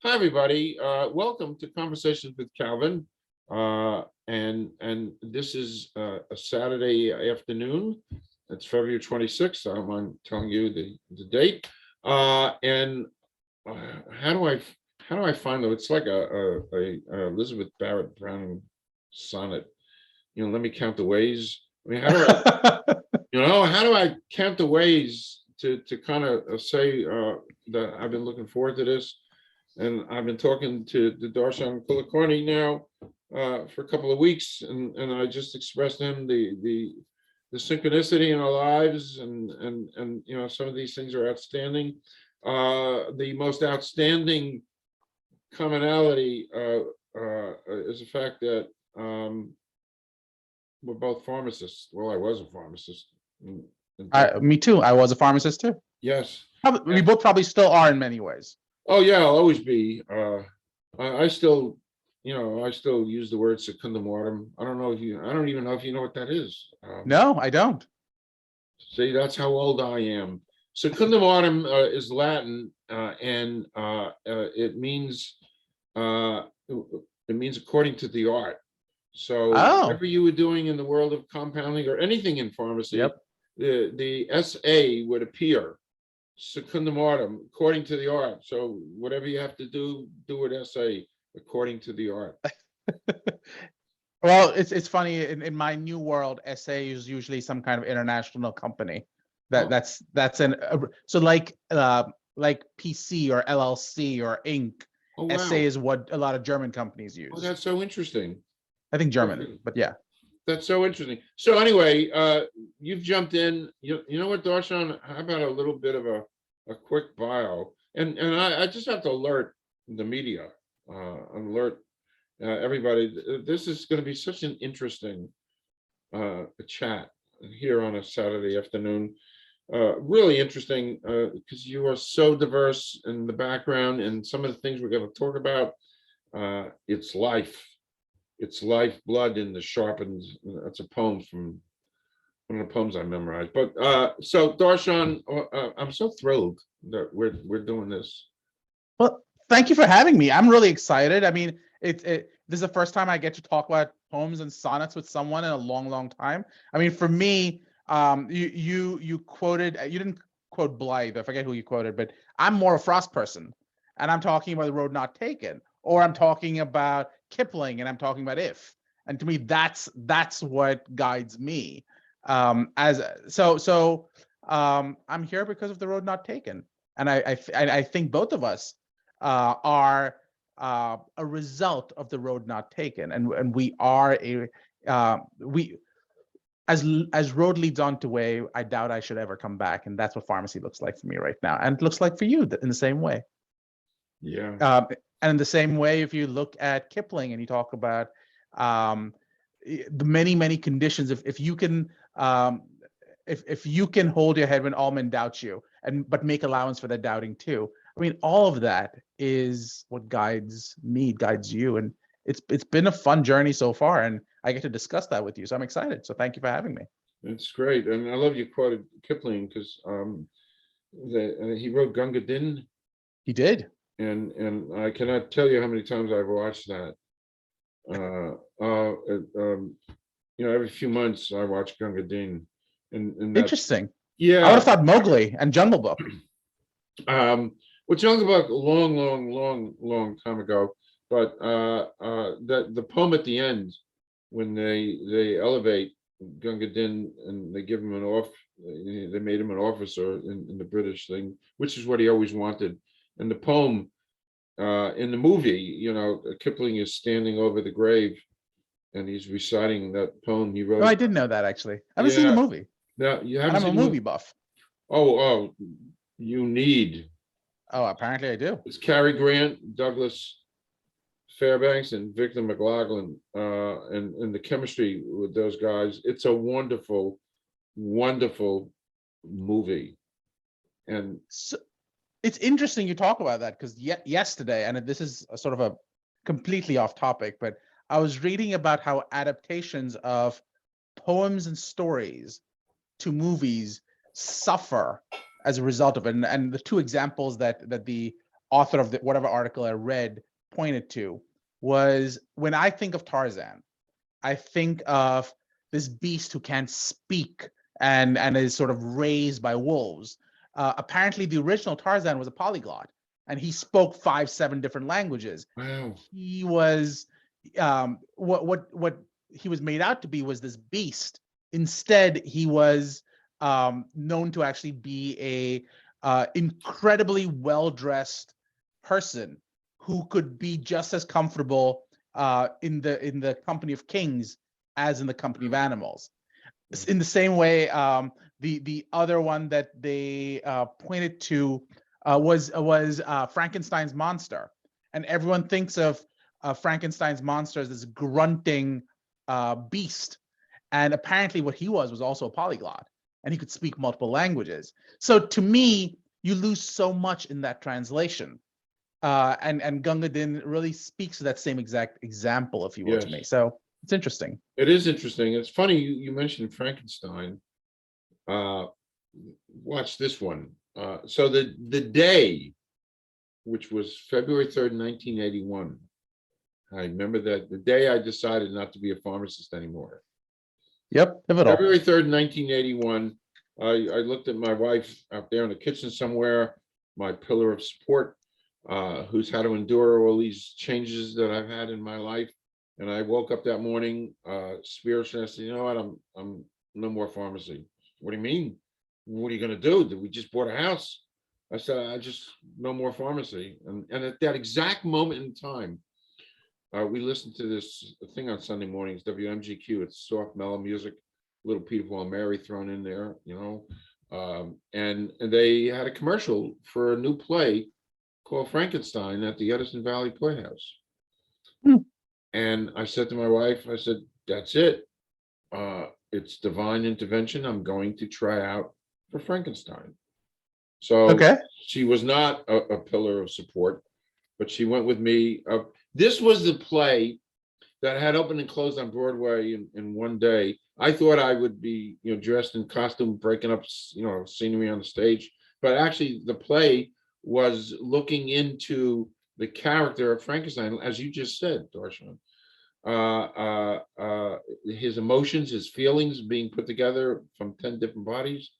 Hi, everybody. Welcome to Conversations with Calvin. And this is a Saturday afternoon. It's February 26th. I'm telling you the date. And how do I find them? It's like a Elizabeth Barrett Browning sonnet. Let me count the ways. I mean, how do I count the ways to kind of say that I've been looking forward to this. And I've been talking to the Darshan Kulkarni now for a couple of weeks, and I just expressed to him the synchronicity in our lives, and some of these things are outstanding. The most outstanding commonality is the fact that we're both pharmacists. Well, I was a pharmacist. Me too. I was a pharmacist too. Yes. We both probably still are in many ways. Oh yeah, I'll always be. I still, I still use the word secundum mortem. I don't even know if you know what that is. No, I don't. See, that's how old I am. Secundum mortem is Latin, and it means according to the art. So whatever you were doing in the world of compounding or anything in pharmacy, the SA would appear. Secundum mortem, according to the art. So whatever you have to do it SA according to the art. Well, it's funny in my new world, SA is usually some kind of international company. That's so like PC or LLC or Inc. Oh, wow. SA is what a lot of German companies use. Oh, that's so interesting. I think German, but yeah. That's so interesting. So anyway, you've jumped in. You know what, Darshan? How about a little bit of a quick bio? And I just have to alert the media, alert everybody. This is going to be such an interesting chat here on a Saturday afternoon. Really interesting because you are so diverse in the background, and some of the things we're going to talk about. It's life. It's life, blood in the sharpened. That's a poem from one of the poems I memorized. But so Darshan, I'm so thrilled that we're doing this. Well, thank you for having me. I'm really excited. I mean, this is the first time I get to talk about poems and sonnets with someone in a long time. I mean, for me, you quoted. You didn't quote Blythe. I forget who you quoted, but I'm more a Frost person, and I'm talking about The Road Not Taken. Or I'm talking about Kipling, and I'm talking about If, and to me, that's what guides me. I'm here because of The Road Not Taken, and I think both of us are a result of The Road Not Taken, and we are as road leads on to way. I doubt I should ever come back, and that's what pharmacy looks like for me right now, and it looks like for you in the same way. Yeah. And in the same way, if you look at Kipling and you talk about the many conditions, if you can if you can hold your head when all men doubt you, but make allowance for their doubting too. I mean, all of that is what guides me, guides you, and it's been a fun journey so far, and I get to discuss that with you. So I'm excited. So thank you for having me. It's great, and I love you quoted Kipling because he wrote Gunga Din. He did. And I cannot tell you how many times I've watched that. Every few months I watch Gunga Din. And interesting. Yeah, I would have thought Mowgli and Jungle Book. Well, Jungle Book long time ago. But the poem at the end, when they elevate Gunga Din and they give him they made him an officer in the British thing, which is what he always wanted. And the poem in the movie, Kipling is standing over the grave and he's reciting that poem he wrote. Oh, I didn't know that actually. I haven't seen the movie. No, you haven't seen I'm a movie buff. Oh, you need. Oh, apparently I do. It's Cary Grant, Douglas Fairbanks, and Victor McLaglen, and the chemistry with those guys. It's a wonderful movie. And so, it's interesting you talk about that because yesterday, and this is a sort of a completely off topic, but I was reading about how adaptations of poems and stories to movies suffer as a result of it. And the two examples that the author of whatever article I read pointed to was, when I think of Tarzan, I think of this beast who can't speak and is sort of raised by wolves. Apparently, the original Tarzan was a polyglot, and he spoke 5-7 different languages. Wow. He was what he was made out to be was this beast. Instead, he was known to actually be a incredibly well-dressed person who could be just as comfortable in the company of kings as in the company of animals. In the same way, the other one that they pointed to was Frankenstein's monster, and everyone thinks of Frankenstein's monster as this grunting beast, and apparently what he was also a polyglot, and he could speak multiple languages. So to me, you lose so much in that translation. And Gunga Din really speaks to that same exact example, if you will, to me. So it's interesting. It is interesting. It's funny you mentioned Frankenstein. Watch this one. So the day, which was February 3rd, 1981. I remember that the day I decided not to be a pharmacist anymore. Yep, pivotal. February 3rd, 1981. I looked at my wife out there in the kitchen somewhere, my pillar of support, who's had to endure all these changes that I've had in my life. And I woke up that morning, spiritually, I said, you know what, I'm no more pharmacy. What do you mean? What are you going to do? We just bought a house. I said, I just no more pharmacy. And at that exact moment in time, we listened to this thing on Sunday mornings, WMGQ. It's soft, mellow music, little Peter, Paul, and Mary thrown in there, you know. And they had a commercial for a new play called Frankenstein at the Edison Valley Playhouse. And I said to my wife, I said, that's it. It's divine intervention. I'm going to try out for Frankenstein. So she was not a pillar of support, but she went with me. This was the play that had opened and closed on Broadway in one day. I thought I would be, you know, dressed in costume, breaking up, you know, scenery on the stage. But actually, the play was looking into the character of Frankenstein, as you just said, Darshan. His emotions, his feelings being put together from 10 different bodies.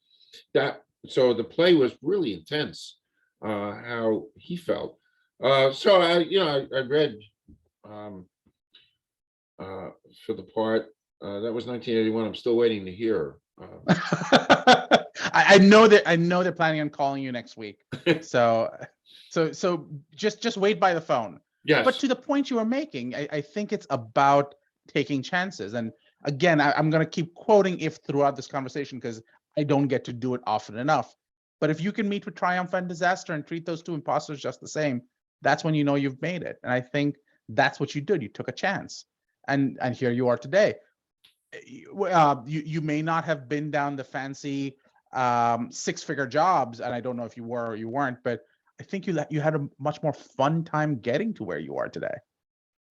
So the play was really intense, how he felt. So I read for the part. That was 1981. I'm still waiting to hear. I know they're planning on calling you next week. So just wait by the phone. Yes. But to the point you were making, I think it's about taking chances. And again, I'm going to keep quoting if throughout this conversation because I don't get to do it often enough. But if you can meet with triumph and disaster and treat those two imposters just the same, that's when you know you've made it. And I think that's what you did. You took a chance, and here you are today. You may not have been down the fancy 6-figure jobs, and I don't know if you were or you weren't, but I think you had a much more fun time getting to where you are today.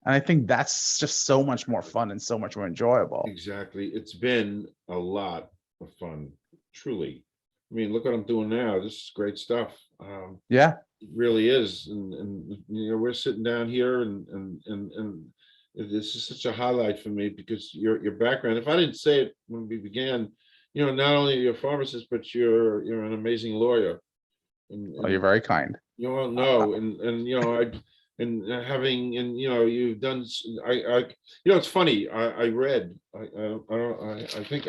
And I think that's just so much more fun and so much more enjoyable. Exactly. It's been a lot of fun, truly. I mean, look what I'm doing now. This is great stuff. Yeah, it really is. And you know, we're sitting down here and this is such a highlight for me because your background, if I didn't say it when we began, you know, not only are you a pharmacist, but you're an amazing lawyer. And you're very kind. You all know, and you know, you've done. It's funny. I read. I think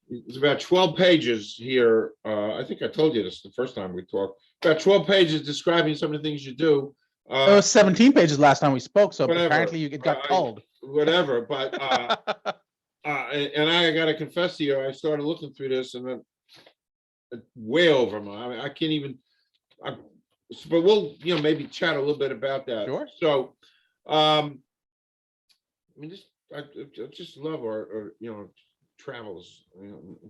it's about 12 pages here. I think I told you this the first time we talked. About 12 pages describing some of the things you do. It was 17 pages last time we spoke, so whatever. apparently it got culled. Whatever, but and I got to confess to you, I started looking through this and then way over my. I mean, I can't even. But we'll maybe chat a little bit about that. Sure. So, I mean, I just love our travels.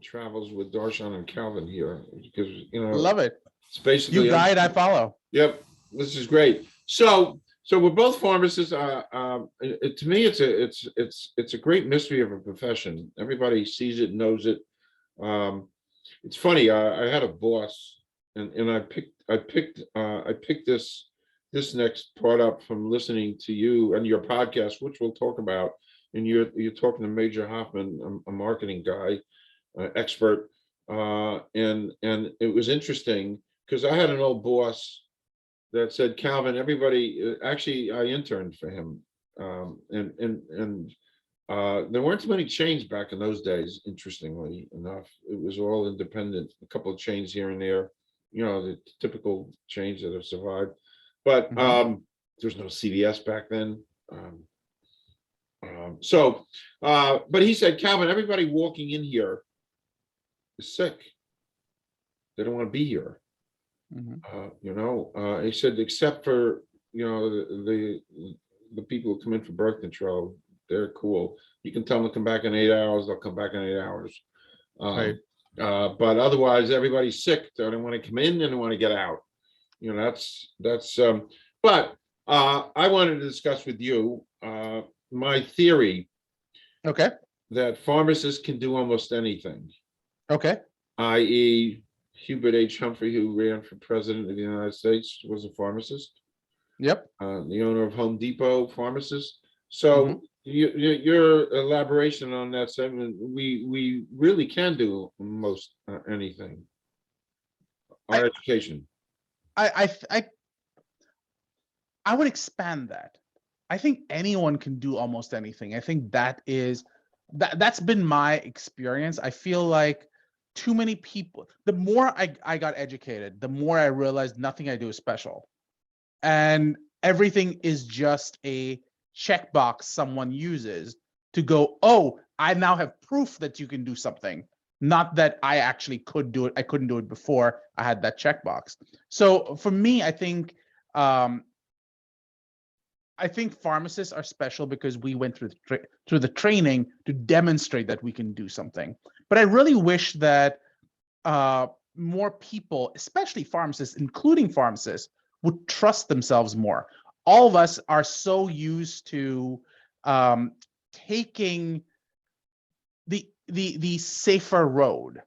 Travels with Darshan and Calvin here because love it. It's basically you guide, I follow. Yep, this is great. So we're both pharmacists. To me, it's a great mystery of a profession. Everybody sees it, knows it. It's funny. I had a boss and I picked this next part up from listening to you and your podcast, which we'll talk about. And you're talking to Major Hoffman, a marketing guy, expert, and it was interesting because I had an old boss that said, Calvin, everybody, actually, I interned for him, and there weren't too many chains back in those days. Interestingly enough, it was all independent. A couple of chains here and there, the typical chains that have survived. But there's no CVS back then. But he said, Calvin, everybody walking in here is sick. They don't want to be here. He said, except for the people who come in for birth control, they're cool. You can tell them to come back in 8 hours, they'll come back in 8 hours. Right. But otherwise, everybody's sick. They don't want to come in and they want to get out. But I wanted to discuss with you my theory Okay. that pharmacists can do almost anything, Okay. i.e., Hubert H. Humphrey, who ran for president of the United States, was a pharmacist. Yep. The owner of Home Depot, pharmacist. So your elaboration on that segment, we really can do most anything. Our education. I would expand that. I think anyone can do almost anything. I think that's been my experience. I feel like too many people, the more I got educated, the more I realized nothing I do is special. And everything is just a checkbox someone uses to go, oh, I now have proof that you can do something. Not that I actually could do it. I couldn't do it before I had that checkbox. So for me, I think pharmacists are special because we went through the training to demonstrate that we can do something. But I really wish that more people, especially pharmacists, including pharmacists, would trust themselves more. All of us are so used to taking the safer road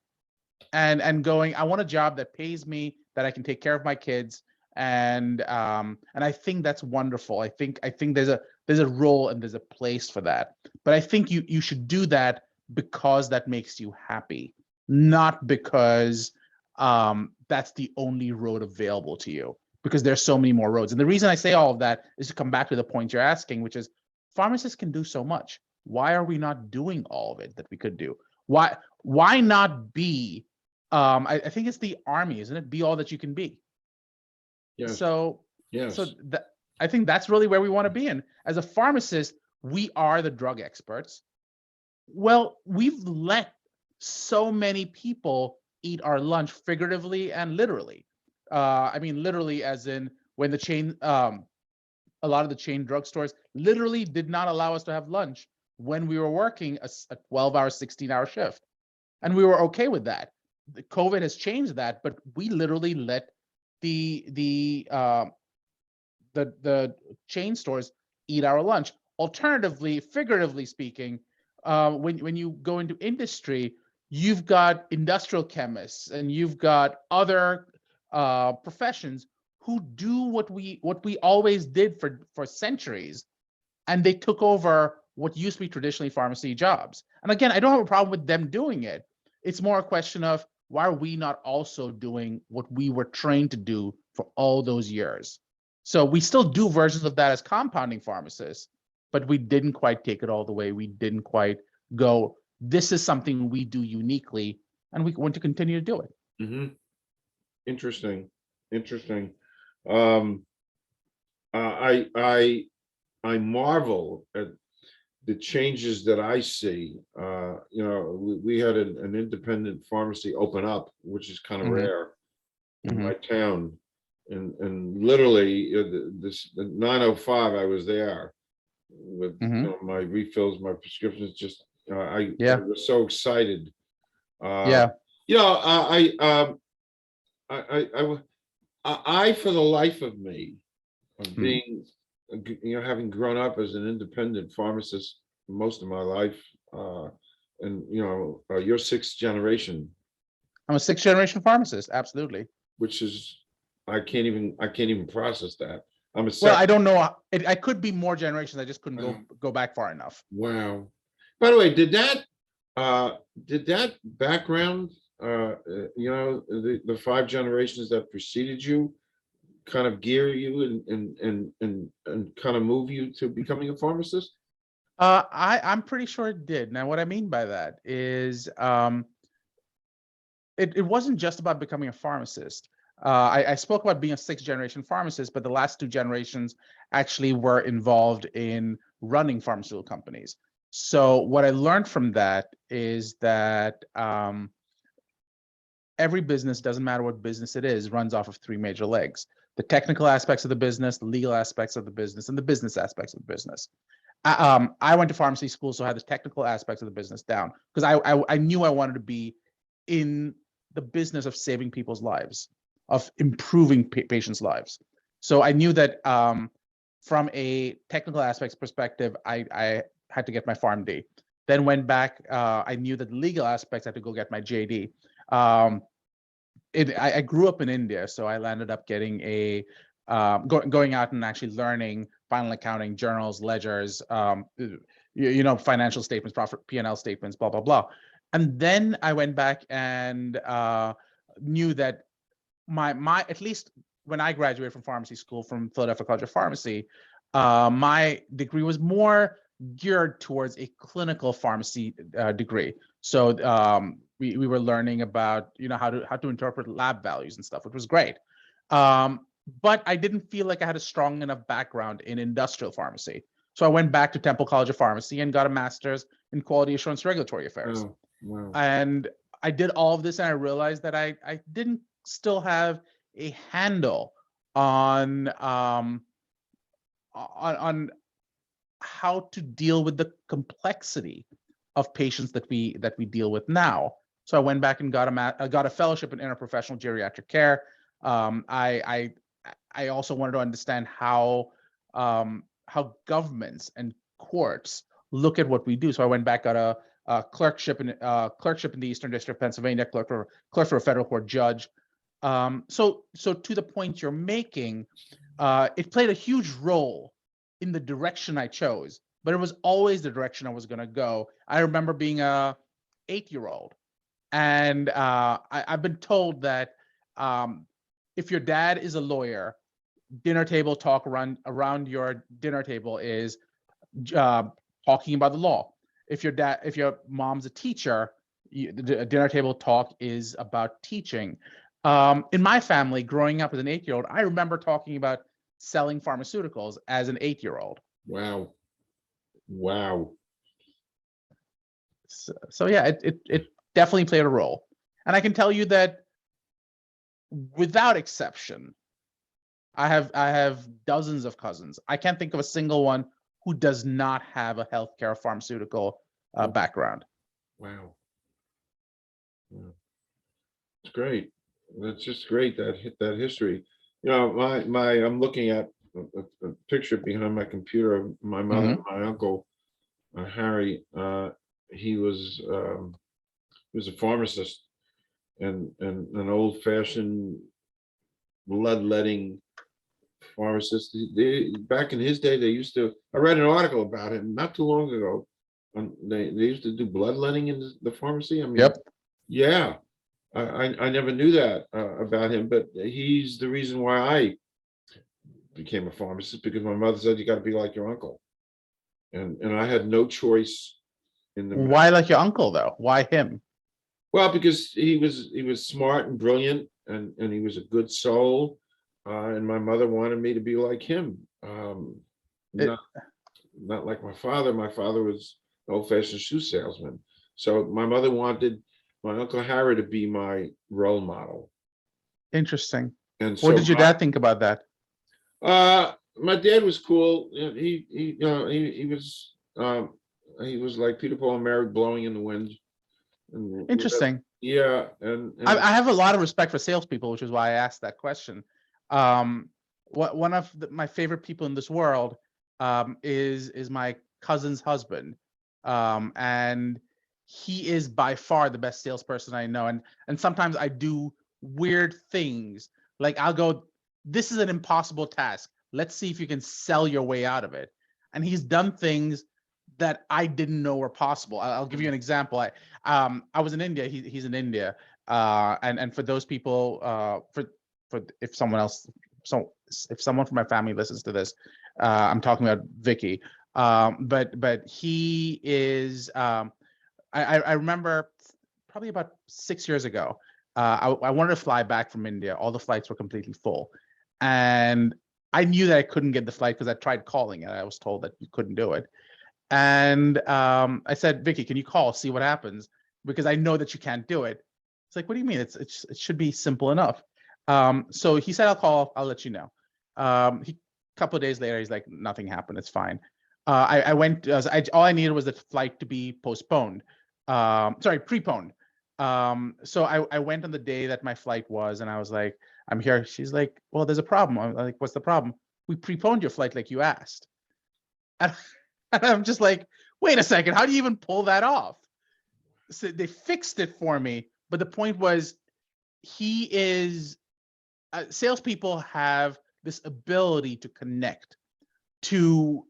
and going, I want a job that pays me, that I can take care of my kids, and I think that's wonderful. I think there's a role and there's a place for that. But I think you should do that because that makes you happy, not because that's the only road available to you, because there's so many more roads. And the reason I say all of that is to come back to the point you're asking, which is pharmacists can do so much. Why are we not doing all of it that we could do? Why not be, I think it's the army, isn't it? Be all that you can be. Yes. So Yes. I think that's really where we want to be. And as a pharmacist, we are the drug experts. Well, we've let so many people eat our lunch, figuratively and literally. I mean, literally, as in when the chain, a lot of the chain drugstores literally did not allow us to have lunch when we were working a 12-hour, 16-hour shift. And we were okay with that. The COVID has changed that, but we literally let the chain stores eat our lunch. Alternatively, figuratively speaking, when you go into industry, you've got industrial chemists and you've got other professions who do what we always did for centuries, and they took over what used to be traditionally pharmacy jobs. And again, I don't have a problem with them doing it. It's more a question of, why are we not also doing what we were trained to do for all those years? So we still do versions of that as compounding pharmacists, but we didn't quite take it all the way. We didn't quite go, this is something we do uniquely, and we want to continue to do it. Mm-hmm. Interesting. I marvel at the changes that I see. We had an independent pharmacy open up, which is kind of rare in my town, and literally this 9:05 I was there with my refills, my prescriptions. Just I was so excited. I for the life of me, of being, having grown up as an independent pharmacist most of my life, and you're sixth generation. I'm a sixth generation pharmacist, absolutely. which is, I can't even process that. I'm a Well, I second. don't know. I could be more generations. I just couldn't Wow. go back far enough. Wow. By the way, did that background, the five generations that preceded you kind of gear you and kind of move you to becoming a pharmacist? I'm pretty sure it did. Now, what I mean by that is, it wasn't just about becoming a pharmacist. I spoke about being a sixth generation pharmacist, but the last two generations actually were involved in running pharmaceutical companies. So what I learned from that is that every business, doesn't matter what business it is, runs off of three major legs: the technical aspects of the business, the legal aspects of the business, and the business aspects of the business. I went to pharmacy school, so I had the technical aspects of the business down because I knew I wanted to be in the business of saving people's lives, of improving patients' lives. So I knew that from a technical aspects perspective, I had to get my Pharm.D. Then went back. I knew that the legal aspects, I had to go get my JD. I grew up in India, so I landed up getting going out and actually learning final accounting, journals, ledgers, financial statements, profit P&L statements, blah blah blah. And then I went back and knew that my at least when I graduated from pharmacy school from Philadelphia College of Pharmacy, my degree was more geared towards a clinical pharmacy degree. So we were learning about how to interpret lab values and stuff, which was great. But I didn't feel like I had a strong enough background in industrial pharmacy. So I went back to Temple College of Pharmacy and got a master's in quality assurance regulatory affairs. Oh, wow. And I did all of this, and I realized that I didn't still have a handle on how to deal with the complexity of patients that we deal with now. So I went back and got a fellowship in interprofessional geriatric care. I also wanted to understand how governments and courts look at what we do. So I went back, got a clerkship in the Eastern District of Pennsylvania, clerk for a federal court judge. So to the point you're making, it played a huge role in the direction I chose, but it was always the direction I was going to go. I remember being a 8-year-old, and I've been told that if your dad is a lawyer, dinner table talk around your dinner table is talking about the law. If your mom's a teacher, the dinner table talk is about teaching. In my family, growing up as an 8-year-old, I remember talking about selling pharmaceuticals as an 8-year-old. Wow. Wow. So yeah, it definitely played a role. And I can tell you that without exception, I have dozens of cousins. I can't think of a single one who does not have a healthcare pharmaceutical background. Wow. It's great. That's just great, that history. I'm looking at a picture behind my computer of my mother and my uncle, Harry. He was a pharmacist and an old-fashioned bloodletting pharmacist. Back in his day, they used to. I read an article about him not too long ago. They used to do bloodletting in the pharmacy. I mean, Yep. Yeah. I never knew that about him, but he's the reason why I became a pharmacist, because my mother said you got to be like your uncle, and I had no choice in the. Why like your uncle though? Why him? Well, because he was smart and brilliant, and he was a good soul, and my mother wanted me to be like him. Not like my father. My father was an old-fashioned shoe salesman, so my mother wanted my Uncle Harry to be my role model. Interesting. And What so did your dad think about that? my dad was cool. He was like Peter, Paul, and Mary blowing in the wind. And Interesting. yeah, and I have a lot of respect for salespeople, which is why I asked that question. One of my favorite people in this world is my cousin's husband, and he is by far the best salesperson I know. And sometimes I do weird things. Like I'll go, this is an impossible task. Let's see if you can sell your way out of it. And he's done things that I didn't know were possible. I'll give you an example. I was in India. He's in India. And for those people, for if someone else, so if someone from my family listens to this, I'm talking about Vicky. But he is. I remember probably about 6 years ago. I wanted to fly back from India. All the flights were completely full, and I knew that I couldn't get the flight because I tried calling and I was told that you couldn't do it. And I said, Vicky, can you call, see what happens? Because I know that you can't do it. It's like, what do you mean? It should be simple enough. So he said, I'll call, I'll let you know. A couple of days later, he's like, nothing happened. It's fine. I went, all I needed was the flight to be postponed. Preponed. So I went on the day that my flight was, and I was like, I'm here. She's like, well, there's a problem. I'm like, what's the problem? We preponed your flight like you asked. And I'm just like, wait a second, how do you even pull that off? So they fixed it for me. But the point was, salespeople have this ability to connect, to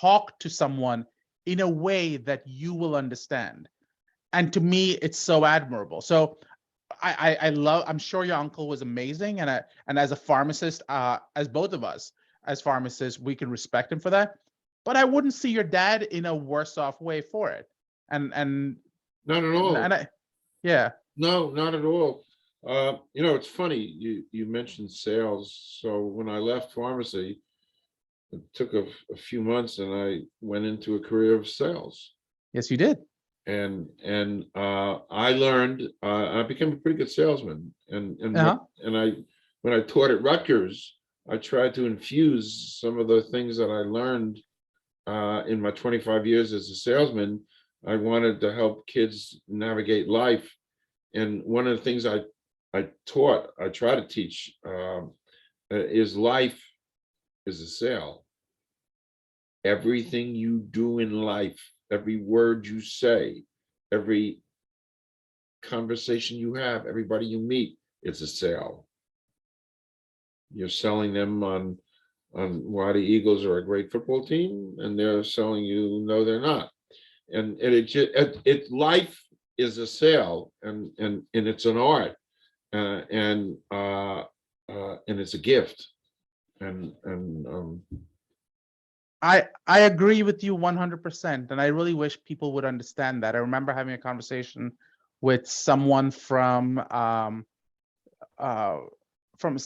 talk to someone in a way that you will understand. And to me, it's so admirable. So I love, I'm sure your uncle was amazing. And as a pharmacist, as both of us, as pharmacists, we can respect him for that. But I wouldn't see your dad in a worse off way for it. And Not at all. Yeah. No, not at all. It's funny you mentioned sales. So when I left pharmacy, it took a few months, and I went into a career of sales. Yes, you did. And I learned. I became a pretty good salesman. And when I taught at Rutgers, I tried to infuse some of the things that I learned in my 25 years as a salesman. I wanted to help kids navigate life. And one of the things I try to teach is life is a sale. Everything you do in life, every word you say, every conversation you have, everybody you meet, it's a sale. You're selling them on why the Eagles are a great football team, and they're selling you, no, they're not. And life is a sale, and it's an art, and it's a gift, and I agree with you 100%, and I really wish people would understand that. I remember having a conversation with someone from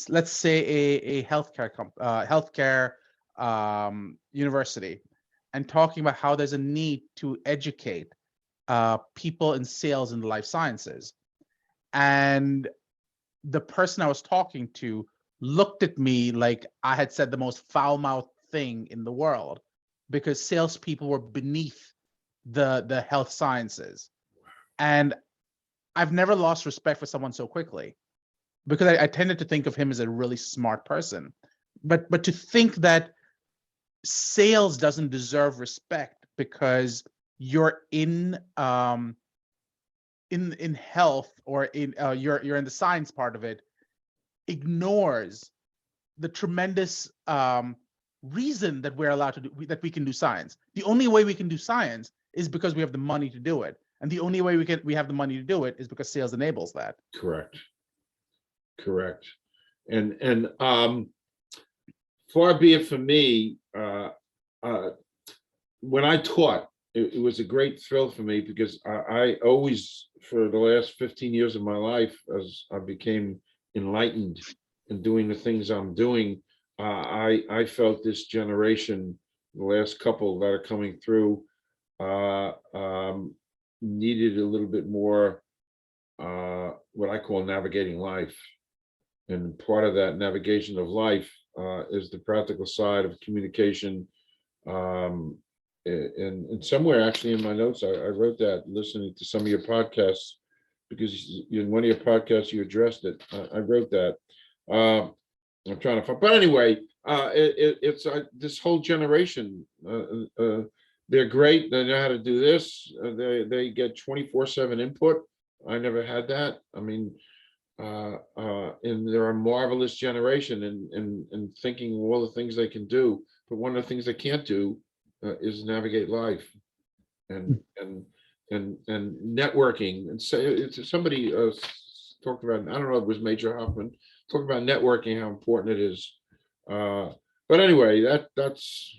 let's say a healthcare university, and talking about how there's a need to educate people in sales in the life sciences. And the person I was talking to looked at me like I had said the most foul-mouthed thing in the world, because salespeople were beneath the health sciences. And I've never lost respect for someone so quickly, because I tended to think of him as a really smart person. But to think that sales doesn't deserve respect because you're in health, or in you're in the science part of it, ignores the tremendous reason that we're allowed to do, that we can do science. The only way we can do science is because we have the money to do it, and the only way we have the money to do it is because sales enables that. Correct. And far be it from me, when I taught, it was a great thrill for me, because I always, for the last 15 years of my life, as I became enlightened in doing the things I'm doing, I felt this generation, the last couple that are coming through, needed a little bit more what I call navigating life. And part of that navigation of life is the practical side of communication. And somewhere actually in my notes, I wrote that, listening to some of your podcasts, because in one of your podcasts you addressed it. I wrote that. I'm trying to find, but anyway, it's this whole generation. They're great. They know how to do this. They get 24/7 input. I never had that. I mean, and they're a marvelous generation and thinking of all the things they can do. But one of the things they can't do is navigate life and networking. And so it's somebody talked about, I don't know if it was Major Hoffman, talked about networking, how important it is. But anyway, that's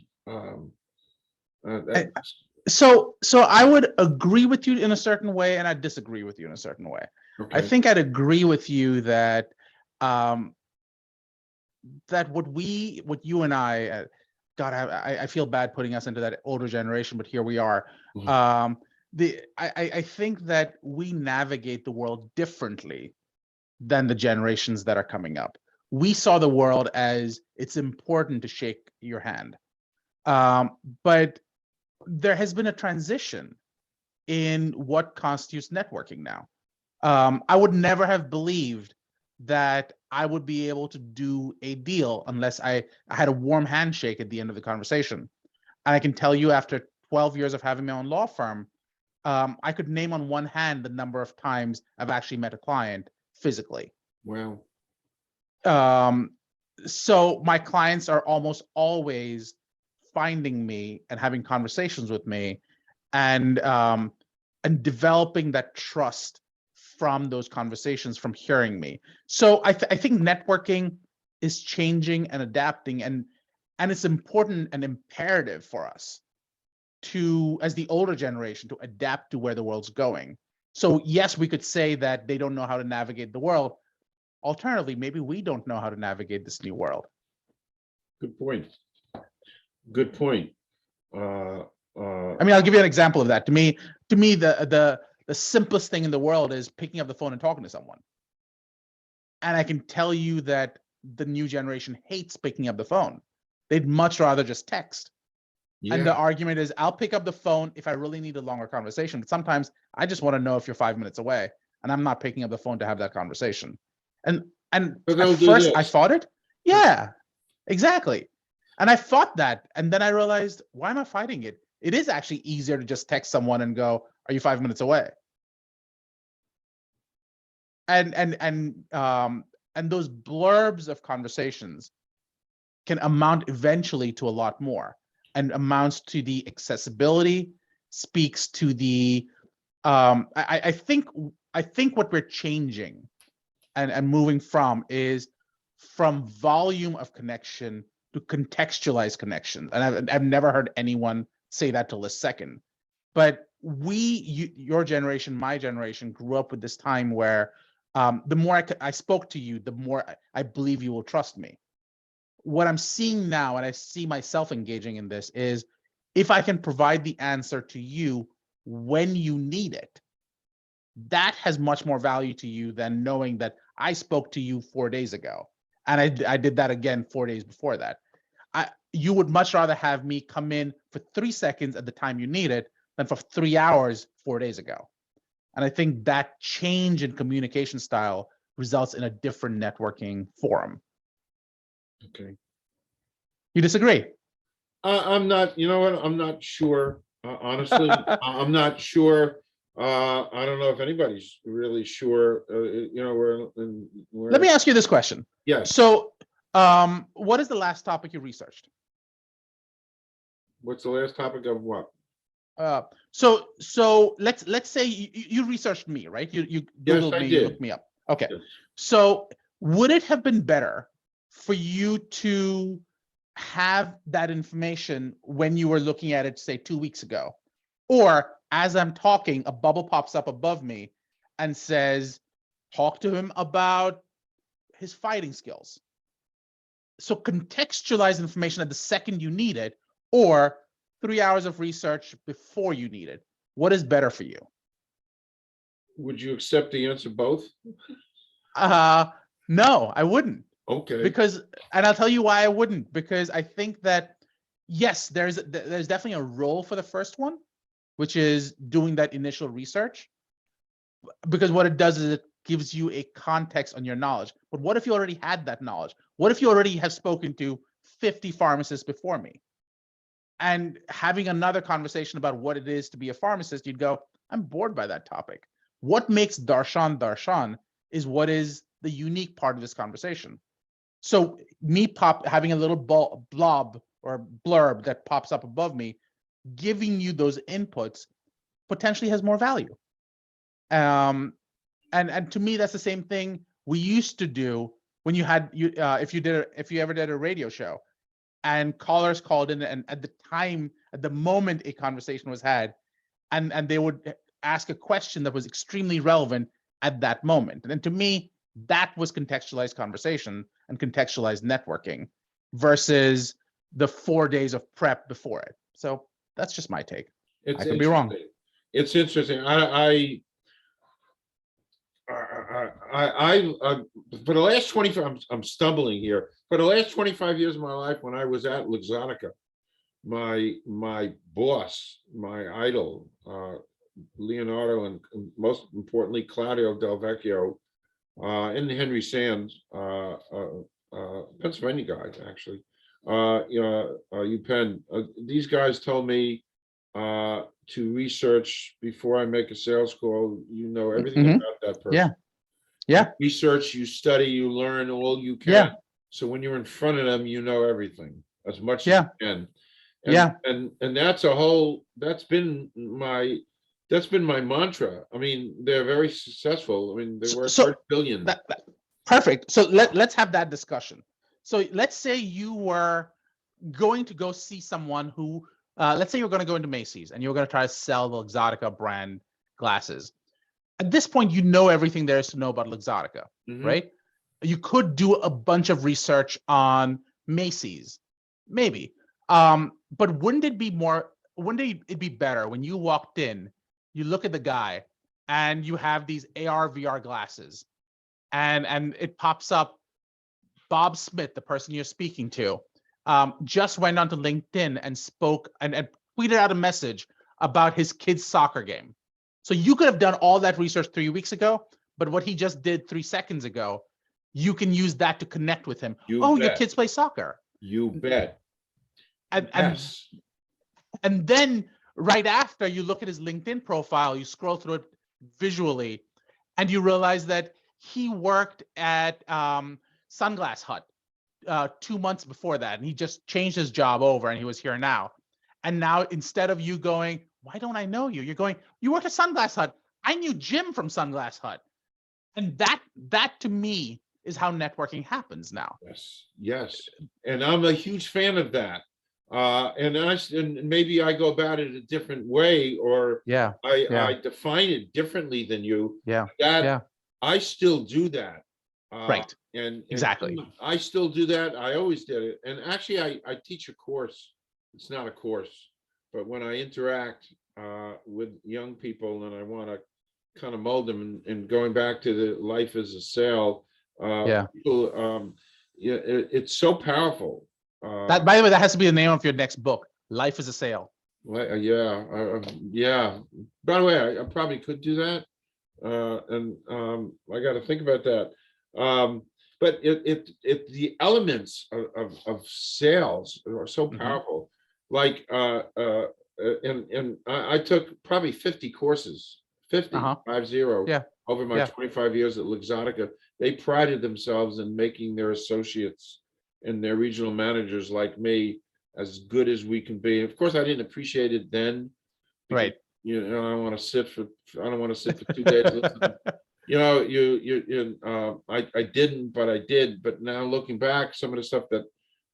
So I would agree with you in a certain way, and I disagree with you in a certain way. I okay. think I'd agree with you that that what you and I, God, I feel bad putting us into that older generation, but here we are. Mhm. I think that we navigate the world differently than the generations that are coming up. We saw the world as it's important to shake your hand, but there has been a transition in what constitutes networking now. I would never have believed that I would be able to do a deal unless I had a warm handshake at the end of the conversation. And I can tell you, after 12 years of having my own law firm, I could name on one hand the number of times I've actually met a client physically. Well, So my clients are almost always finding me and having conversations with me, and developing that trust from those conversations, from hearing me. So I think networking is changing and adapting, and it's important and imperative for us to, as the older generation, to adapt to where the world's going. So yes, we could say that they don't know how to navigate the world. Alternatively, maybe we don't know how to navigate this new world. good point. Good point. I mean, I'll give you an example of that. To me, the simplest thing in the world is picking up the phone and talking to someone. And I can tell you that the new generation hates picking up the phone. They'd much rather just text. And the Yeah, argument is, I'll pick up the phone if I really need a longer conversation. But sometimes I just want to know if you're 5 minutes away, and I'm not picking up the phone to have that conversation. And but at they'll do first I this. fought it. Yeah, exactly. And I fought that, and then I realized, why am I fighting it? It is actually easier to just text someone and go, "Are you 5 minutes away?" And those blurbs of conversations can amount eventually to a lot more, and amounts to the accessibility, speaks to the I think what we're changing and moving from is from volume of connection to contextualized connection. And I've never heard anyone say that till this second. But your generation, my generation, grew up with this time where the more I spoke to you, the more I believe you will trust me. What I'm seeing now, and I see myself engaging in this, is if I can provide the answer to you when you need it, that has much more value to you than knowing that I spoke to you 4 days ago, and I did that again 4 days before that. You would much rather have me come in for 3 seconds at the time you need it than for 3 hours 4 days ago. And I think that change in communication style results in a different networking forum. Okay. You disagree? I'm not, you know what, I'm not sure, honestly, I'm not sure. I don't know if anybody's really sure, Let me ask you this question. yes, So, what is the last topic you researched? what's the last topic of what? So let's say you researched me, right? You Yes, Googled I me, you did. looked me up. Okay. Yes. So would it have been better for you to have that information when you were looking at it, say 2 weeks ago? Or as I'm talking, a bubble pops up above me and says, talk to him about his fighting skills. So contextualize information at the second you need it, or 3 hours of research before you need it. What is better for you? Would you accept the answer both? No, I wouldn't. Okay, Because, and I'll tell you why I wouldn't, because I think that, yes, there's definitely a role for the first one, which is doing that initial research, because what it does is it gives you a context on your knowledge. But what if you already had that knowledge? What if you already have spoken to 50 pharmacists before me? And having another conversation about what it is to be a pharmacist, you'd go, I'm bored by that topic. What makes Darshan Darshan is what is the unique part of this conversation. So me having a little blob or blurb that pops up above me, giving you those inputs potentially has more value. And to me, that's the same thing we used to do when you had if you ever did a radio show and callers called in, and at the moment a conversation was had, and they would ask a question that was extremely relevant at that moment. And to me, that was contextualized conversation and contextualized networking versus the 4 days of prep before it. So that's just my take. It's I could be wrong. It's interesting. I for the last 25, I'm stumbling here. For the last 25 years of my life, when I was at Luxottica, my boss, my idol, Leonardo, and most importantly, Claudio Del Vecchio, and Henry Sands, Pennsylvania guys, actually, UPenn. These guys told me to research before I make a sales call. You know everything about that person. Yeah. Research, you study, you learn all you can. Yeah. So when you're in front of them, you know everything as much as you can. And that's been my mantra. I mean, they're very successful. I mean, they worth 30 billion. Perfect. So let's have that discussion. So let's say you were going to go see someone who, let's say you're going to go into Macy's and you're going to try to sell the Luxottica brand glasses. At this point, you know everything there is to know about Luxottica, right? You could do a bunch of research on Macy's, maybe. But wouldn't it be better when you walked in, you look at the guy and you have these AR, VR glasses and it pops up, Bob Smith, the person you're speaking to, just went onto LinkedIn and spoke and tweeted out a message about his kid's soccer game. So you could have done all that research 3 weeks ago, but what he just did 3 seconds ago, you can use that to connect with him. Your kids play soccer. You bet. And then right after you look at his LinkedIn profile, you scroll through it visually, and you realize that he worked at Sunglass Hut 2 months before that, and he just changed his job over, and he was here now. And now instead of you going, why don't I know you? You're going, you work at Sunglass Hut. I knew Jim from Sunglass Hut. And that to me is how networking happens now. Yes. And I'm a huge fan of that. And maybe I go about it a different way, or I define it differently than you. I still do that. Right. And exactly. I still do that. I always did it. And actually, I teach a course. It's not a course, but when I interact with young people and I want to kind of mold them, and going back to the life as a sale, people, it's so powerful. That, by the way, that has to be the name of your next book, Life is a Sale. Yeah. By the way, I probably could do that. And I got to think about that. But the elements of sales are so powerful. Like, and I took probably 50 courses, 50 over my 25 years at Luxottica. They prided themselves in making their associates and their regional managers like me as good as we can be. Of course, I didn't appreciate it then. Because, right. I don't want to sit for 2 days. I didn't, but I did. But now looking back, some of the stuff that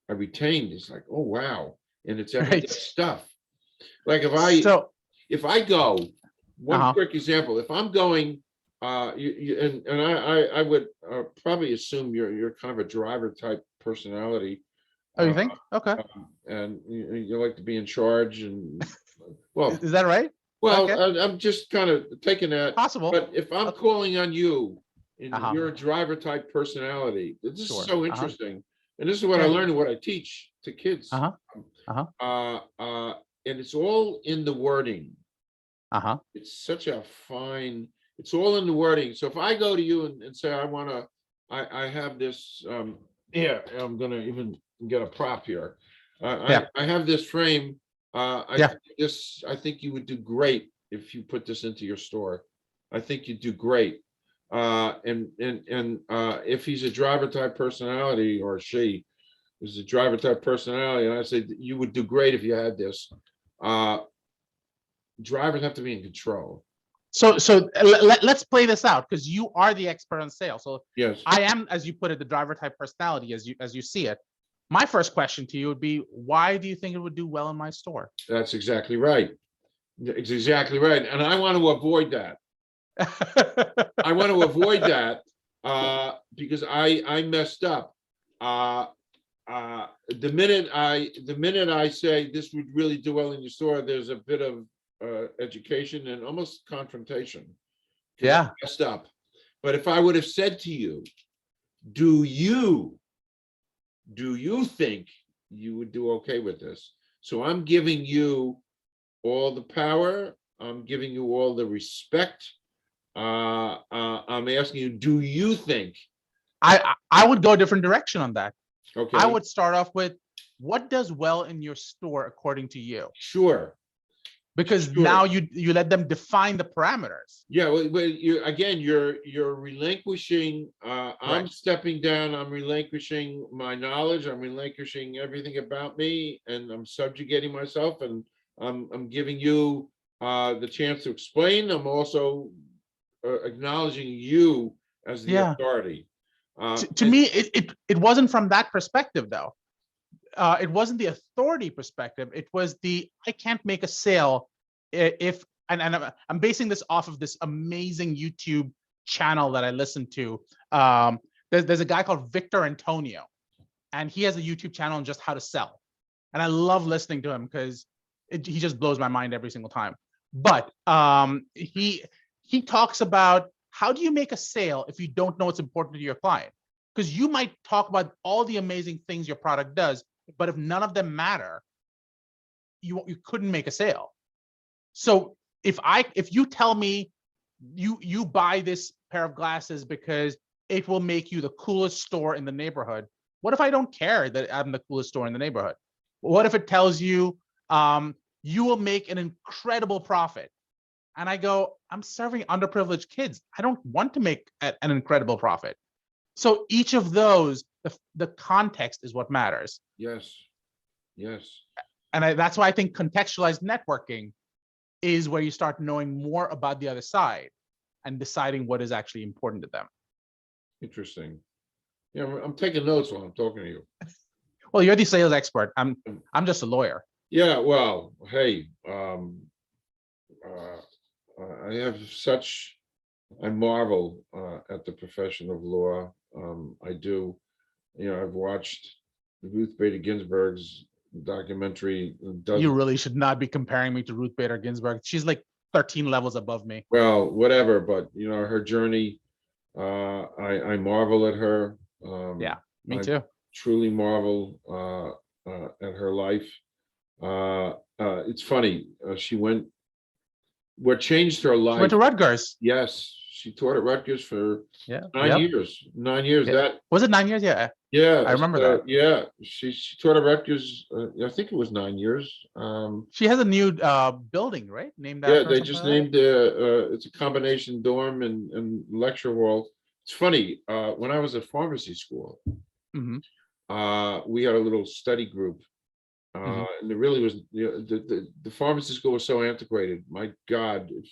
I retained is like, oh wow, and it's everyday stuff. Like if I go, one quick example, if I'm going, I would probably assume you're kind of a driver type personality. Oh, you think? Okay. And you like to be in charge, and well, is that right? Well, okay. I'm just kind of taking that. Possible. But if I'm calling on you and you're a driver type personality, this is so interesting. And this is what I learned and what I teach to kids. And it's all in the wording. It's such a fine, it's all in the wording. So if I go to you and say, I have this, I'm going to even get a prop here. I have this frame. I think you would do great if you put this into your store. I think you'd do great. And if he's a driver type personality, or she is a driver type personality, and I say you would do great if you had this. Drivers have to be in control. So let's play this out, because you are the expert on sales. So Yes, I am, as you put it, the driver type personality as you see it. My first question to you would be, why do you think it would do well in my store? that's exactly right. It's exactly right. And I want to avoid that. I want to avoid that because I messed up. The minute I say this would really do well in your store, there's a bit of education and almost confrontation. Yeah. I messed up. But if I would have said to you, do you think you would do okay with this? So I'm giving you all the power. I'm giving you all the respect. I'm asking you, do you think? I would go a different direction on that. Okay. I would start off with, what does well in your store according to you? Sure. Because Sure. now you let them define the parameters. Yeah, well, you're relinquishing. I'm stepping down. I'm relinquishing my knowledge. I'm relinquishing everything about me, and I'm subjugating myself. And I'm giving you the chance to explain. I'm also acknowledging you as the authority. To me, it wasn't from that perspective, though. It wasn't the authority perspective. It was the, I can't make a sale if, and I'm basing this off of this amazing YouTube channel that I listen to. There's a guy called Victor Antonio, and he has a YouTube channel on just how to sell. And I love listening to him because he just blows my mind every single time. But he talks about, how do you make a sale if you don't know what's important to your client? Because you might talk about all the amazing things your product does, but if none of them matter, you couldn't make a sale. So if you tell me you buy this pair of glasses because it will make you the coolest store in the neighborhood, what if I don't care that I'm the coolest store in the neighborhood? What if it tells you you will make an incredible profit? And I go, I'm serving underprivileged kids. I don't want to make an incredible profit. So each of those, the context is what matters. Yes. Yes. And that's why I think contextualized networking is where you start knowing more about the other side and deciding what is actually important to them. Interesting. Yeah, I'm taking notes while I'm talking to you. Well, you're the sales expert. I'm just a lawyer. Yeah, well, hey, I have I marvel at the profession of law. I do. I've watched Ruth Bader Ginsburg's documentary. You really should not be comparing me to Ruth Bader Ginsburg. She's like 13 levels above me. Well, whatever, but her journey, I marvel at her. Yeah, me too. Truly marvel at her life. It's funny. What changed her life? She went to Rutgers. Yes, she taught at Rutgers for 9 years. 9 years. Yeah. That was it 9 years? Yeah. Yeah, I remember that. Yeah, she taught at Rutgers. I think it was 9 years. She has a new building, right? Named after. Yeah, they just named it's a combination dorm and lecture hall. It's funny. When I was at pharmacy school, we had a little study group. And it really was, the pharmacy school was so antiquated. My God, if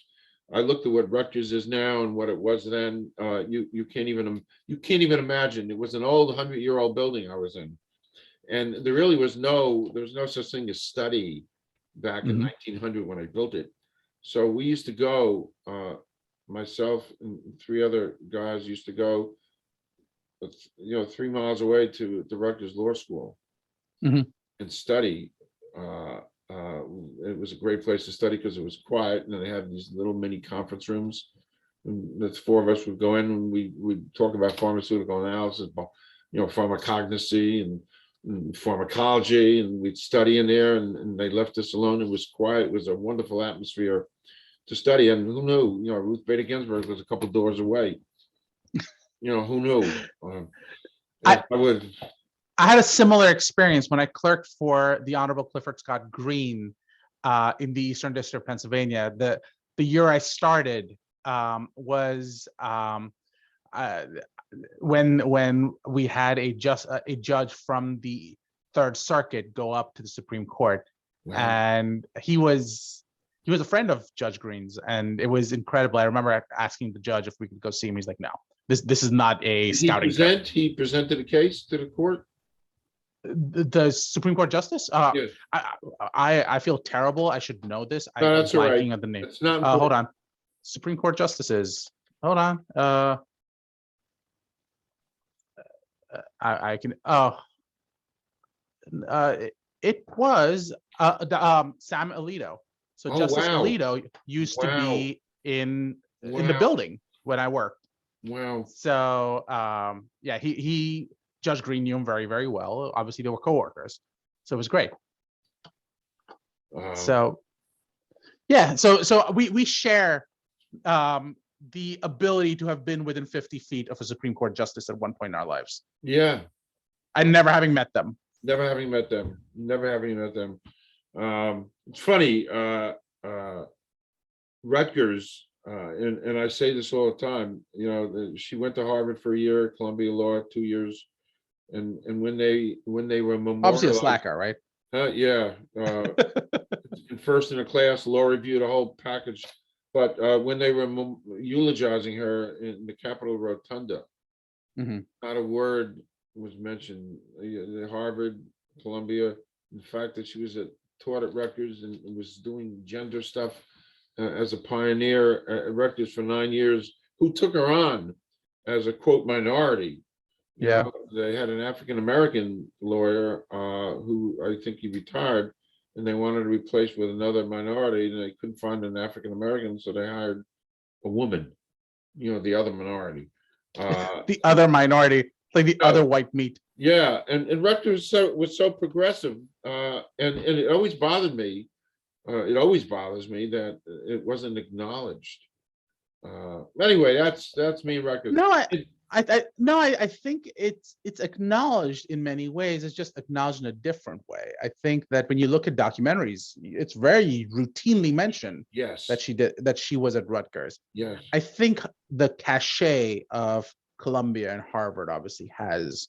I looked at what Rutgers is now and what it was then, you can't even imagine. It was an old 100-year-old building I was in, and there was no such thing as study back in 1900 when I built it. So we used to go, myself and 3 other guys used to go, 3 miles away to the Rutgers Law School. And study. It was a great place to study because it was quiet, and they had these little mini conference rooms. And the 4 of us would go in and we'd talk about pharmaceutical analysis, pharmacognosy and pharmacology, and we'd study in there. And they left us alone. It was quiet. It was a wonderful atmosphere to study. And who knew? Ruth Bader Ginsburg was a couple doors away. Who knew? I had a similar experience when I clerked for the Honorable Clifford Scott Green in the Eastern District of Pennsylvania. The year I started was when we had a judge from the Third Circuit go up to the Supreme Court, Wow. and he was a friend of Judge Green's, and it was incredible. I remember asking the judge if we could go see him. He's like, "No, this is not a scouting trip." He presented a case to the court. The Supreme Court justice. Yes. I feel terrible. I should know this. No, I'm that's all right. blanking on the name. It's not Hold on. Supreme Court justices. Hold on. I can. It was Sam Alito. So Justice wow. Alito used to be in the Wow. building when I worked. Wow. So yeah, he Judge Green knew him very, very well. Obviously, they were coworkers, so it was great. So yeah, so we share the ability to have been within 50 feet of a Supreme Court justice at one point in our lives. Yeah. And never having met them. Never having met them. It's funny, Rutgers, and I say this all the time, you know, she went to Harvard for a year, Columbia Law 2 years, and when they were memorialized, Obviously a slacker, right? Yeah, first in the class, law review, the whole package. But when they were eulogizing her in the Capitol Rotunda, not a word was mentioned. The Harvard, Columbia, the fact that she was taught at Rutgers and was doing gender stuff as a pioneer at Rutgers for 9 years. Who took her on as a quote minority? You know, they had an African American lawyer who I think he retired, and they wanted to replace with another minority, and they couldn't find an African American, so they hired a woman. You know, the other minority. The other minority, like the other white meat. Yeah, and Rutgers was so progressive, and it always bothered me. It always bothers me that it wasn't acknowledged. Anyway, that's me, Rutgers. I think it's acknowledged in many ways. It's just acknowledged in a different way. I think that when you look at documentaries, it's very routinely mentioned. Yes. That she was at Rutgers. Yes. I think the cachet of Columbia and Harvard obviously has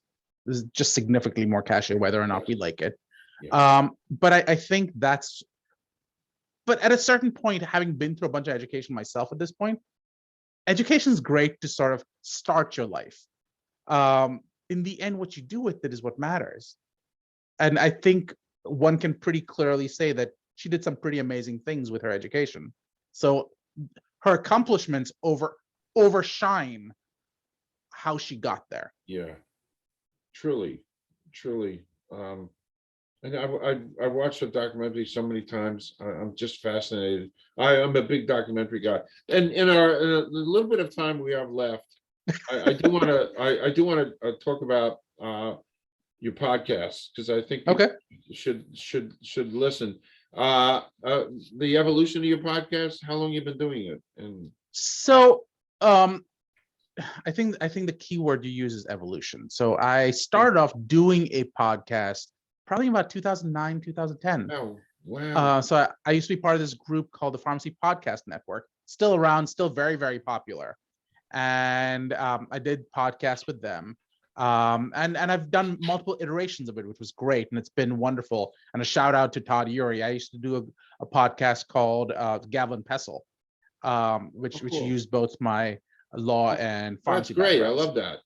just significantly more cachet, whether or not we like it. Yeah. But I think that's. But at a certain point, having been through a bunch of education myself at this point, education is great to sort of start your life. In the end, what you do with it is what matters. And I think one can pretty clearly say that she did some pretty amazing things with her education. So her accomplishments overshine how she got there. Yeah, truly. And I watched the documentary so many times. I'm just fascinated. I'm a big documentary guy. And in a little bit of time we have left, I do want to talk about your podcast, because I think you should listen. The evolution of your podcast. How long you been doing it? And so I think the key word you use is evolution. So I started off doing a podcast probably about 2009, 2010. Oh, wow. So I used to be part of this group called the Pharm.D Podcast Network, still around, still very, very popular. And I did podcasts with them. And I've done multiple iterations of it, which was great. And it's been wonderful. And a shout out to Todd Uri. I used to do a podcast called Gavel and Pestle, which used both my law and pharmacy. That's great. backgrounds. I love that.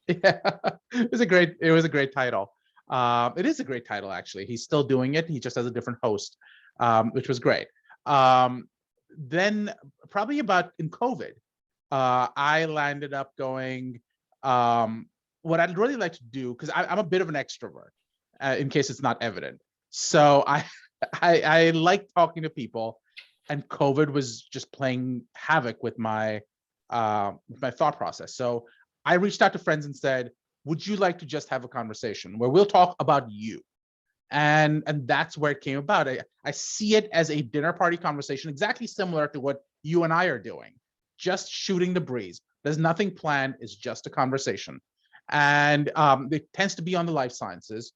Yeah, it was a great title. It is a great title, actually. He's still doing it. He just has a different host, which was great. Then probably about in COVID, I landed up going, what I'd really like to do, because I'm a bit of an extrovert, in case it's not evident. So I like talking to people, and COVID was just playing havoc with my thought process. So I reached out to friends and said, would you like to just have a conversation where we'll talk about you? And that's where it came about. I see it as a dinner party conversation, exactly similar to what you and I are doing, just shooting the breeze. There's nothing planned, it's just a conversation. And it tends to be on the life sciences,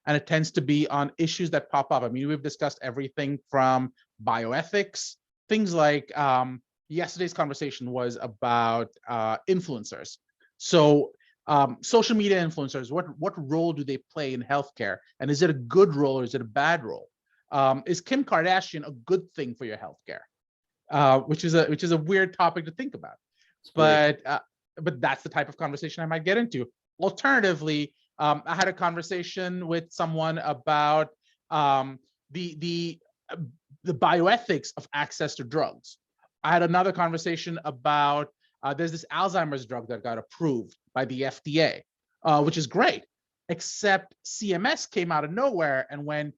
and it tends to be on issues that pop up. I mean, we've discussed everything from bioethics, things like yesterday's conversation was about influencers. So social media influencers, what role do they play in healthcare? And is it a good role or is it a bad role? Is Kim Kardashian a good thing for your healthcare? Which is a weird topic to think about. But that's the type of conversation I might get into. Alternatively, I had a conversation with someone about the bioethics of access to drugs. I had another conversation about there's this Alzheimer's drug that got approved by the FDA, which is great, except CMS came out of nowhere and went,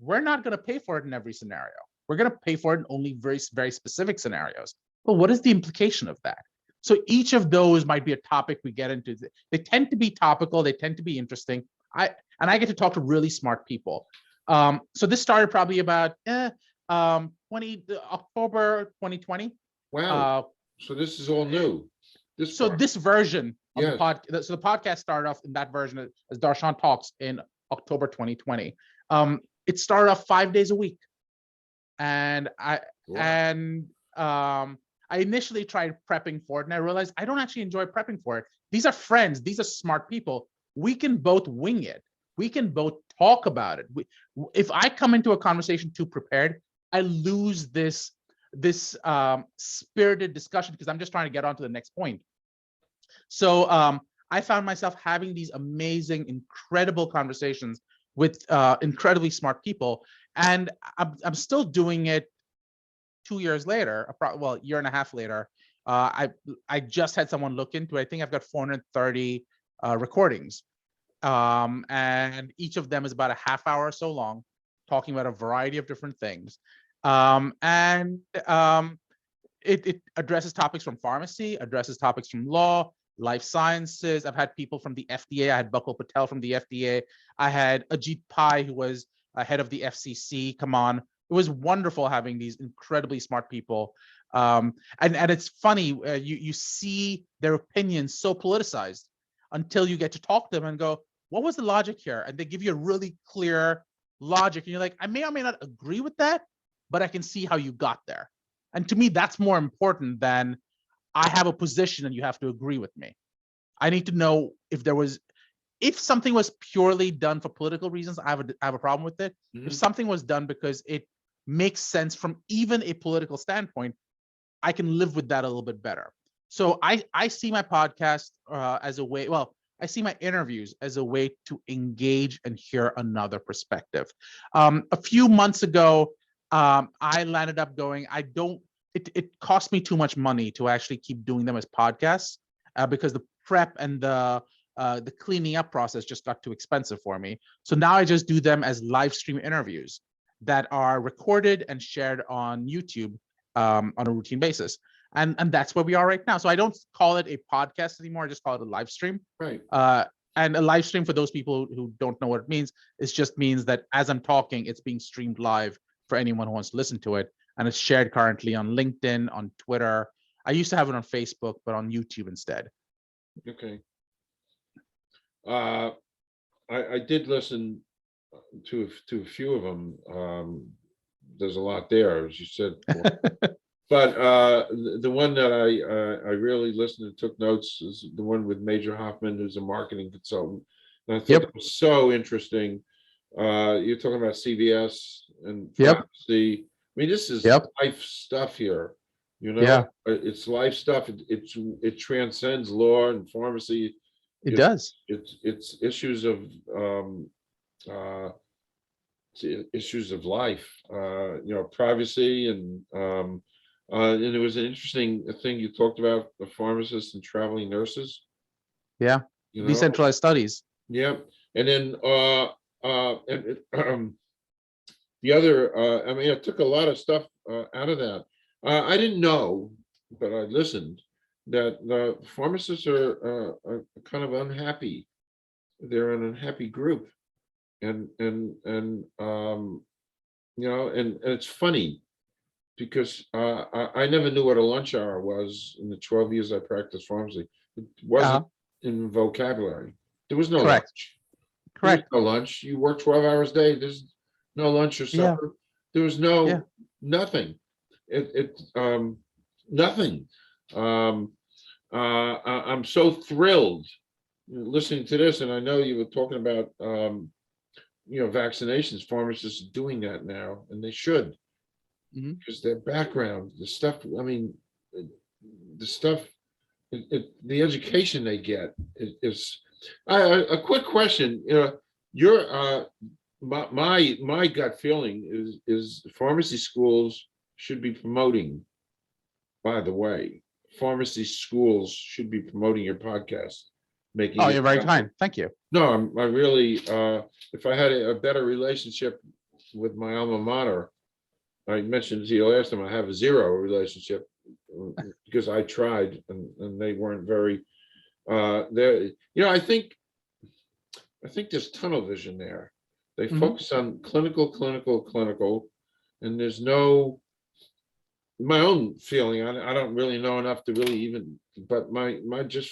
we're not going to pay for it in every scenario. We're going to pay for it in only very, very specific scenarios. But what is the implication of that? So each of those might be a topic we get into. They tend to be topical. They tend to be interesting. I get to talk to really smart people. So this started probably about October 2020. Wow. So this is all new. This version of yes. the podcast. So the podcast started off in that version as Darshan Talks in October 2020. It started off 5 days a week. And I initially tried prepping for it, and I realized I don't actually enjoy prepping for it. These are friends. These are smart people. We can both wing it. We can both talk about it. If I come into a conversation too prepared, I lose this spirited discussion because I'm just trying to get on to the next point. So I found myself having these amazing, incredible conversations with incredibly smart people. And I'm still doing it 2 years later, a year and a half later. I just had someone look into it. I think I've got 430 recordings. And each of them is about a half hour or so long, talking about a variety of different things. It addresses topics from pharmacy, addresses topics from law, life sciences. I've had people from the FDA. I had Bakul Patel from the FDA. I had Ajit Pai, who was head of the FCC, come on. It was wonderful having these incredibly smart people. And it's funny, you see their opinions so politicized until you get to talk to them and go, what was the logic here? And they give you a really clear logic. And you're like, I may or may not agree with that, but I can see how you got there. And to me, that's more important than I have a position and you have to agree with me. I need to know if something was purely done for political reasons, I have a problem with it. Mm-hmm. If something was done because it makes sense from even a political standpoint, I can live with that a little bit better. So I see my podcast as a way, I see my interviews as a way to engage and hear another perspective. A few months ago, I landed up going, it cost me too much money to actually keep doing them as podcasts because the prep and the cleaning up process just got too expensive for me. So now I just do them as live stream interviews that are recorded and shared on YouTube on a routine basis. And that's where we are right now. So I don't call it a podcast anymore. I just call it a live stream. Right. And a live stream, for those people who don't know what it means, it just means that as I'm talking, it's being streamed live for anyone who wants to listen to it. And it's shared currently on LinkedIn, on Twitter. I used to have it on Facebook, but on YouTube instead. Okay. I did listen to a few of them. There's a lot there, as you said. But the one that I really listened and took notes is the one with Major Hoffman, who's a marketing consultant. And I thought it was so interesting. You're talking about CVS and pharmacy. I mean, this is life stuff here. You know, it's life stuff. It transcends law and pharmacy. It does. It's issues of life. You know, privacy and it was an interesting thing you talked about the pharmacists and traveling nurses. Yeah, you know? Decentralized studies. Yeah, and then the other. I mean, I took a lot of stuff out of that. I didn't know, but I listened, that the pharmacists are kind of unhappy. They're an unhappy group, and you know, and it's funny because I never knew what a lunch hour was in the 12 years I practiced pharmacy. It wasn't in vocabulary. There was no lunch. Correct. No lunch. You work 12 hours a day. There's no lunch or supper. There was nothing. Nothing. I'm so thrilled listening to this, and I know you were talking about vaccinations. Pharmacists are doing that now, and they should, Mhm. because their background, the stuff. I mean, the stuff, the education they get is. A quick question. Your my gut feeling is pharmacy schools should be promoting. By the way, pharmacy schools should be promoting your podcast, making Oh, it you're very available. kind. Thank you. No, I really, if I had a better relationship with my alma mater, I mentioned to you last time, I have a zero relationship because I tried and they weren't very, there, I think there's tunnel vision there. They Mhm. focus on clinical, and there's no, my own feeling, I don't really know enough to really even, but my just,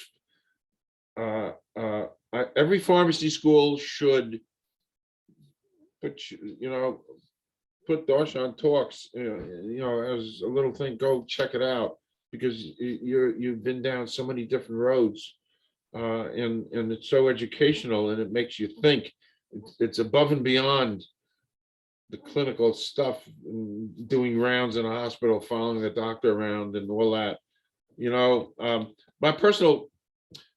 every pharmacy school should put, put Darshan Talks, as a little thing, go check it out, because you've been down so many different roads, and it's so educational, and it makes you think. It's above and beyond the clinical stuff, doing rounds in a hospital, following the doctor around and all that. My personal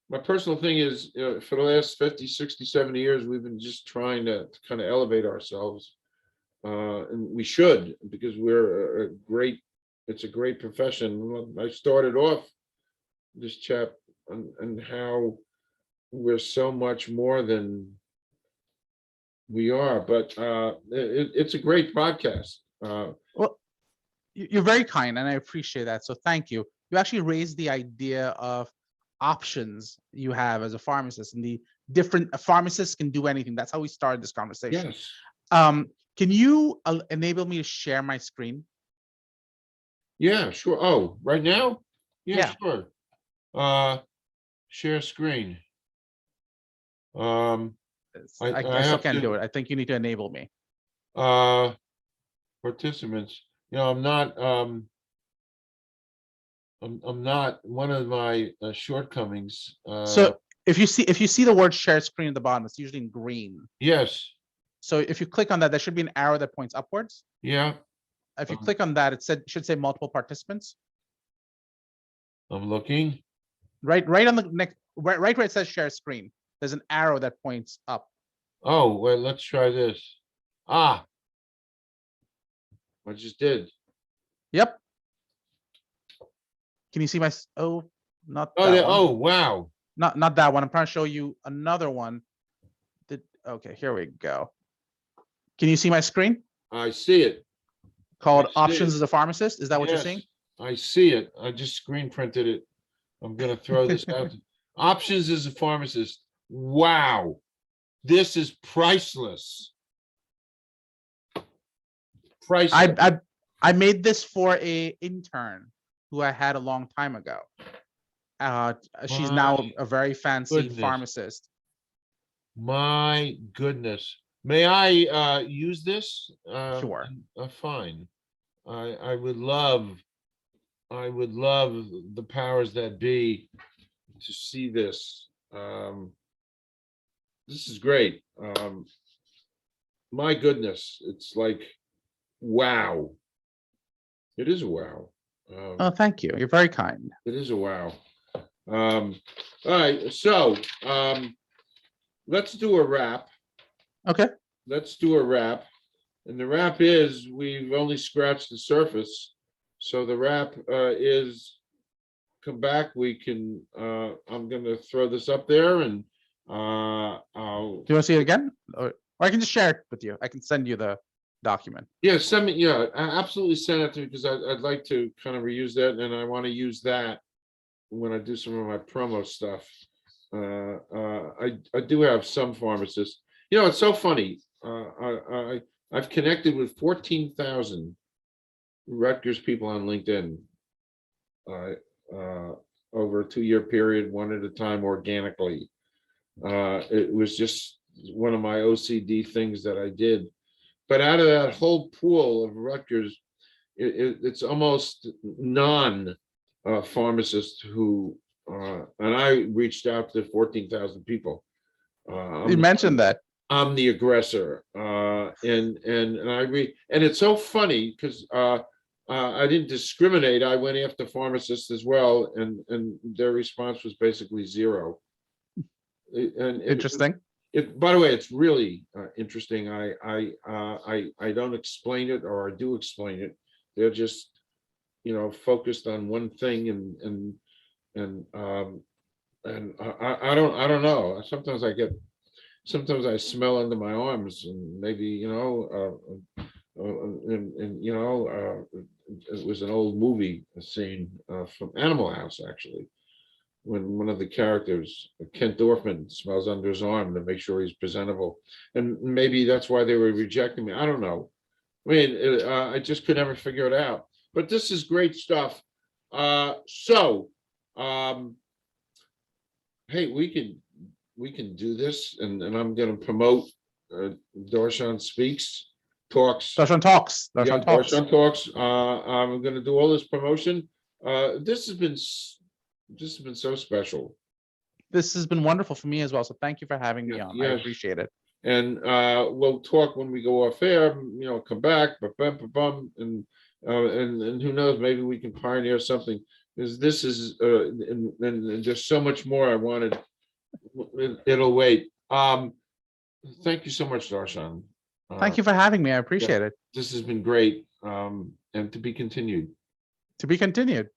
thing is, for the last 50, 60, 70 years, we've been just trying to kind of elevate ourselves. And we should, because we're it's a great profession. I started off this chap and how we're so much more than we are, but it's a great podcast. Well, you're very kind, and I appreciate that. So thank you. You actually raised the idea of options you have as a pharmacist, and the different pharmacists can do anything. That's how we started this conversation. Yes. Um, can you enable me to share my screen? Yeah, sure. Oh, right now? Yeah, Yeah. sure. Share screen. I I still have can't do to, it. I think you need to enable me. participants. I'm not, I'm not, one of my shortcomings. So if you see the word share screen at the bottom, it's usually in green. Yes, So if you click on that, there should be an arrow that points upwards. yeah, If you um, click on that, should say multiple participants. I'm looking. Right on the next, right where it says share screen, there's an arrow that points up. Oh, well, let's try this. Ah, I just did. Yep. Can you see my? Oh, not Oh, that one. oh, wow. Not that one. I'm trying to show you another one. Okay, here we go. Can you see my screen I see it. called I see options it. as a pharmacist? Is that what you're seeing? Yes, I see it. I just screen printed it. I'm gonna throw this out. Options as a pharmacist. Wow, this is priceless. Priceless. I made this for a intern who I had a long time ago. She's My now a very fancy goodness. pharmacist. My goodness. May I use this? Sure. Fine. I would love the powers that be to see this. This is great. My goodness, it's like, wow. It is a wow. Oh, thank you. You're very kind. It is a wow. All right, so let's do a wrap. Okay. Let's do a wrap. And the wrap is, we've only scratched the surface. So the wrap is, come back, we can, I'm gonna throw this up there, and I'll, Do you want to see it again? Or I can just share it with you. I can send you the document. yeah, send me, yeah, absolutely send it to me, because I'd like to kind of reuse that, and I want to use that when I do some of my promo stuff. I do have some pharmacists. It's so funny. I've connected with 14,000 Rutgers people on LinkedIn over a 2-year period, one at a time, organically. It was just one of my OCD things that I did. But out of that whole pool of Rutgers, it's almost non pharmacists who and I reached out to 14,000 people. You mentioned that. I'm the aggressor, and it's so funny because I didn't discriminate. I went after pharmacists as well, and their response was basically zero. Interesting. By the way, it's really interesting. I don't explain it, or I do explain it. They're just, focused on one thing, and I don't know. Sometimes I smell under my arms, and maybe it was an old movie scene from Animal House, actually, when one of the characters, Kent Dorfman, smells under his arm to make sure he's presentable, and maybe that's why they were rejecting me. I don't know. I mean, I just could never figure it out. But this is great stuff. So, hey, we can do this, and I'm going to promote Darshan Speaks, Talks. Darshan Talks. Yeah, Darshan Talks. Darshan Talks. I'm going to do all this promotion. This has been so special. This has been wonderful for me as well. So thank you for having me on. I appreciate it. And we'll talk when we go off air. Come back, and who knows? Maybe we can pioneer something. Because this is and there's so much more I wanted. It'll wait. Thank you so much, Darshan. Thank you for having me. I appreciate it. This has been great. And to be continued. To be continued.